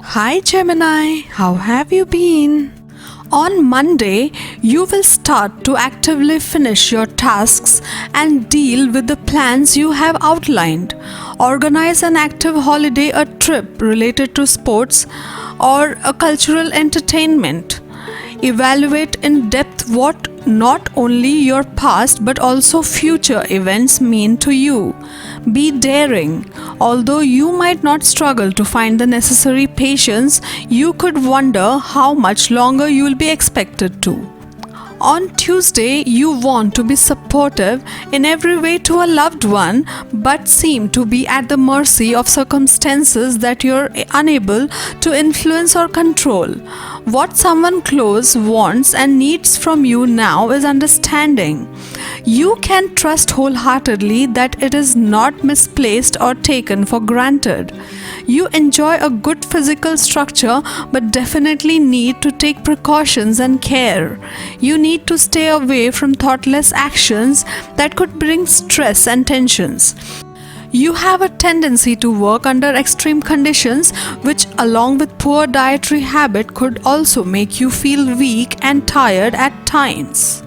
Hi Gemini, how have you been? On Monday, you will start to actively finish your tasks and deal with the plans you have outlined. Organize an active holiday, a trip related to sports, or a cultural entertainment. Evaluate in depth what not only your past but also future events mean to you. Be daring. Although you might not struggle to find the necessary patience, you could wonder how much longer you will be expected to. On Tuesday, you want to be supportive in every way to a loved one but seem to be at the mercy of circumstances that you're unable to influence or control. What someone close wants and needs from you now is understanding. You can trust wholeheartedly that it is not misplaced or taken for granted. You enjoy a good physical structure but definitely need to take precautions and care. You need to stay away from thoughtless actions that could bring stress and tensions. You have a tendency to work under extreme conditions, which, along with poor dietary habit, could also make you feel weak and tired at times.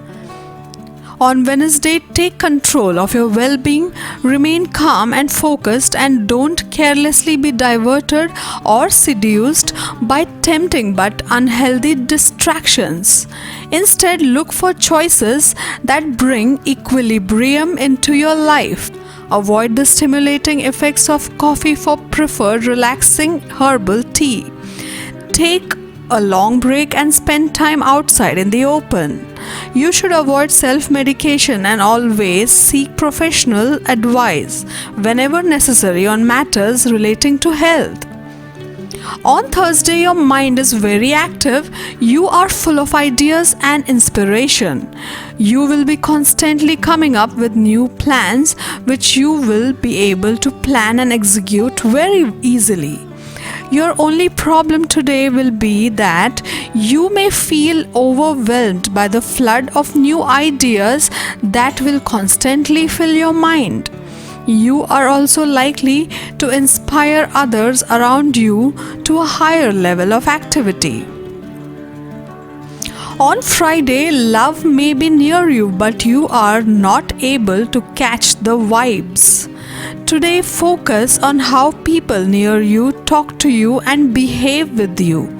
On Wednesday, take control of your well being, remain calm and focused, and don't carelessly be diverted or seduced by tempting but unhealthy distractions. Instead, look for choices that bring equilibrium into your life. Avoid the stimulating effects of coffee for prefer relaxing herbal tea. Take a long break and spend time outside in the open. You should avoid self-medication and always seek professional advice whenever necessary on matters relating to health. On Thursday, your mind is very active. You are full of ideas and inspiration. You will be constantly coming up with new plans which you will be able to plan and execute very easily. Your only problem today will be that you may feel overwhelmed by the flood of new ideas that will constantly fill your mind. You are also likely to inspire others around you to a higher level of activity. On Friday, love may be near you, but you are not able to catch the vibes. Today, focus on how people near you talk to you and behave with you.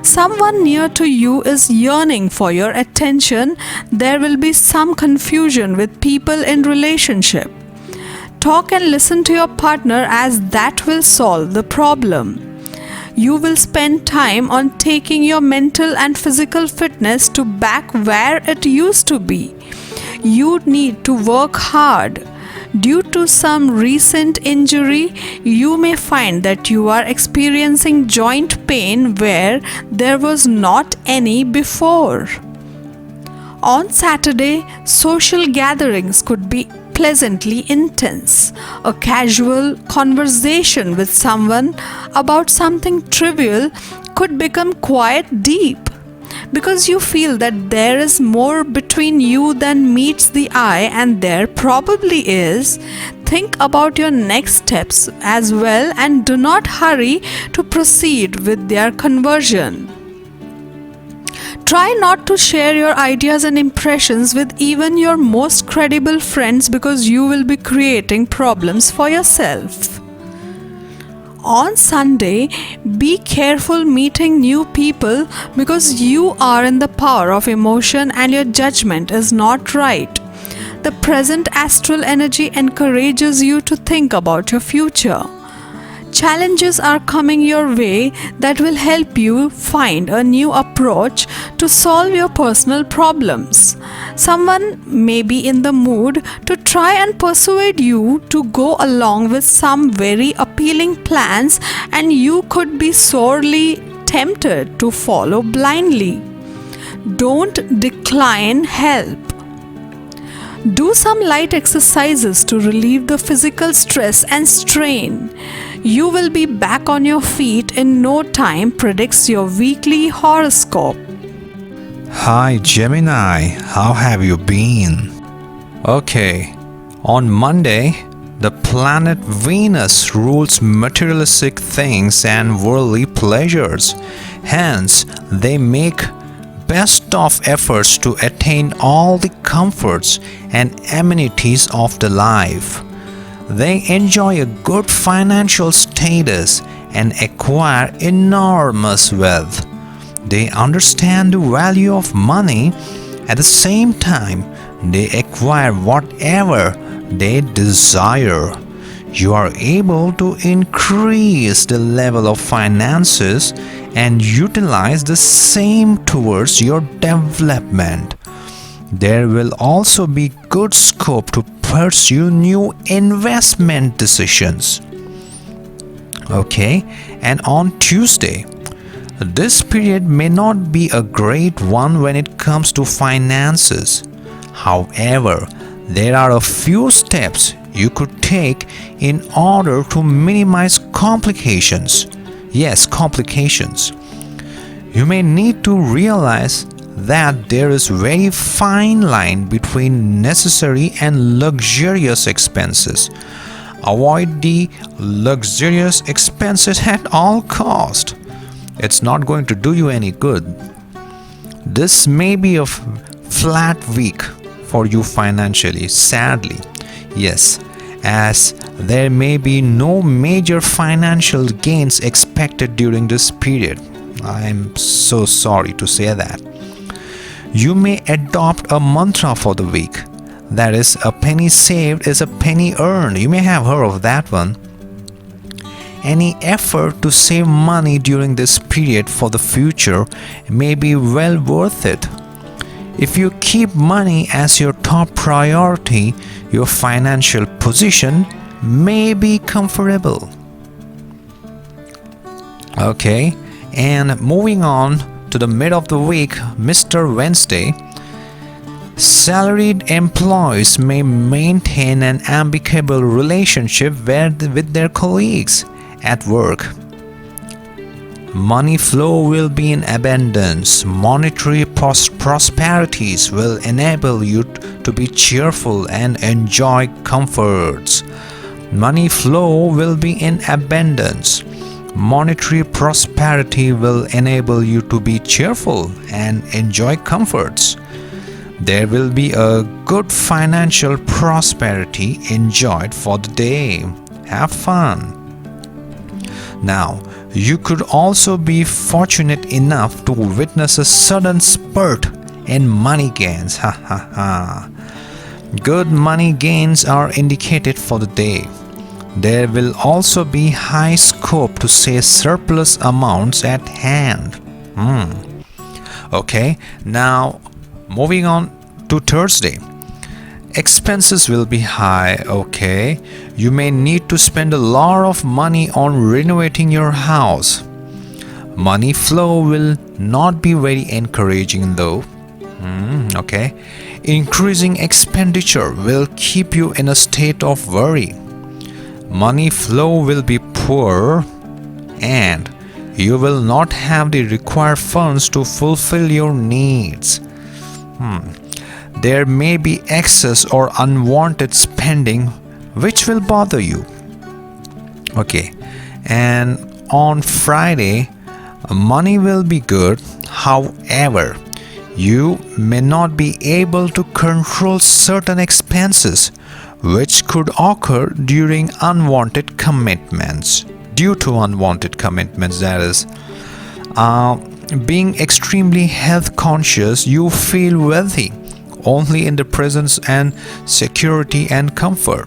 Someone near to you is yearning for your attention. There will be some confusion with people in relationship. Talk and listen to your partner as that will solve the problem. You will spend time on taking your mental and physical fitness to back where it used to be. You need to work hard. Due to some recent injury, you may find that you are experiencing joint pain where there was not any before. On Saturday, social gatherings could be pleasantly intense. A casual conversation with someone about something trivial could become quite deep. Because you feel that there is more between you than meets the eye, and there probably is, think about your next steps as well and do not hurry to proceed with their conversion. Try not to share your ideas and impressions with even your most credible friends because you will be creating problems for yourself. On Sunday, be careful meeting new people because you are in the power of emotion and your judgment is not right. The present astral energy encourages you to think about your future. Challenges are coming your way that will help you find a new approach to solve your personal problems. Someone may be in the mood to try and persuade you to go along with some very appealing plans, and you could be sorely tempted to follow blindly. Don't decline help. Do some light exercises to relieve the physical stress and strain. You will be back on your feet in no time, predicts your weekly horoscope. Hi Gemini, how have you been? Okay, on Monday, The planet Venus rules materialistic things and worldly pleasures. Hence, they make best of efforts to attain all the comforts and amenities of the life. They enjoy a good financial status and acquire enormous wealth. They understand the value of money. At the same time, they acquire whatever they desire. You are able to increase the level of finances and utilize the same towards your development. There will also be good scope to pursue new investment decisions. Okay, and on Tuesday, this period may not be a great one when it comes to finances. However, there are a few steps you could take in order to minimize complications. Yes, complications. You may need to realize that there is a very fine line between necessary and luxurious expenses. Avoid the luxurious expenses at all cost. It's not going to do you any good. This may be a flat week for you financially, sadly. Yes, as there may be no major financial gains expected during this period. I am so sorry to say that. You may adopt a mantra for the week. That is, a penny saved is a penny earned. You may have heard of that one. Any effort to save money during this period for the future may be well worth it. If you keep money as your top priority, your financial position may be comfortable. Okay, and moving on to the mid of the week, Mr. Wednesday, salaried employees may maintain an amicable relationship with their colleagues at work. Money flow will be in abundance. Monetary prosperities will enable you to be cheerful and enjoy comforts. Money flow will be in abundance. Monetary prosperity will enable you to be cheerful and enjoy comforts. There will be a good financial prosperity enjoyed for the day. Have fun. Now, you could also be fortunate enough to witness a sudden spurt in money gains. Good money gains are indicated for the day. There will also be high scope to save surplus amounts at hand. Okay, now moving on to Thursday. Expenses will be high. Okay, you may need to spend a lot of money on renovating your house. Money flow will not be very encouraging though. Okay, increasing expenditure will keep you in a state of worry. Money flow will be poor and you will not have the required funds to fulfill your needs. There may be excess or unwanted spending which will bother you. Okay, and on Friday, money will be good. However, you may not be able to control certain expenses which could occur during unwanted commitments. Due to unwanted commitments, that is. Being extremely health conscious, you feel wealthy only in the presence and security and comfort.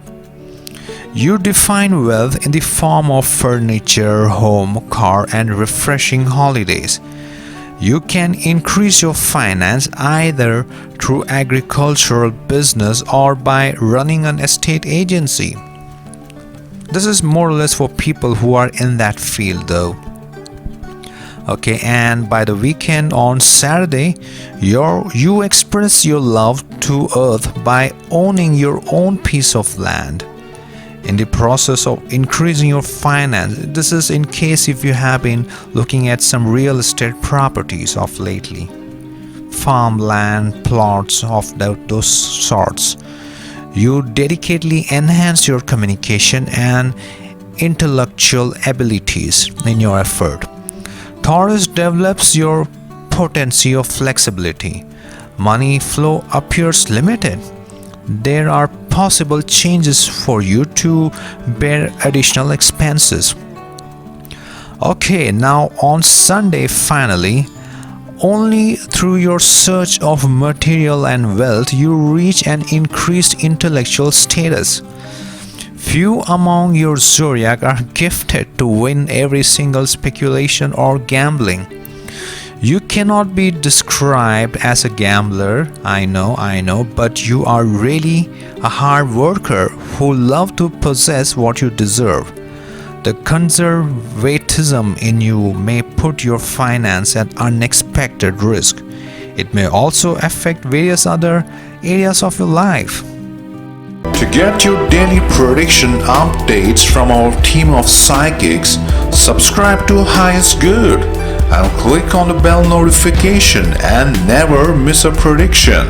You define wealth in the form of furniture, home, car, and refreshing holidays. You can increase your finance either through agricultural business or by running an estate agency. This is more or less for people who are in that field though. Okay, and by the weekend on Saturday, you express your love to earth by owning your own piece of land. In the process of increasing your finance, this is in case if you have been looking at some real estate properties of lately, farmland, plots of those sorts. You dedicatedly enhance your communication and intellectual abilities in your effort. Taurus develops your potency of flexibility. Money flow appears limited. There are possible changes for you to bear additional expenses. Okay, now on Sunday, finally, only through your search of material and wealth you reach an increased intellectual status. Few among your zodiac are gifted to win every single speculation or gambling. You cannot be described as a gambler, I know, but you are really a hard worker who love to possess what you deserve. The conservatism in you may put your finance at unexpected risk. It may also affect various other areas of your life. To get your daily prediction updates from our team of psychics, subscribe to Highest Good and click on the bell notification and never miss a prediction.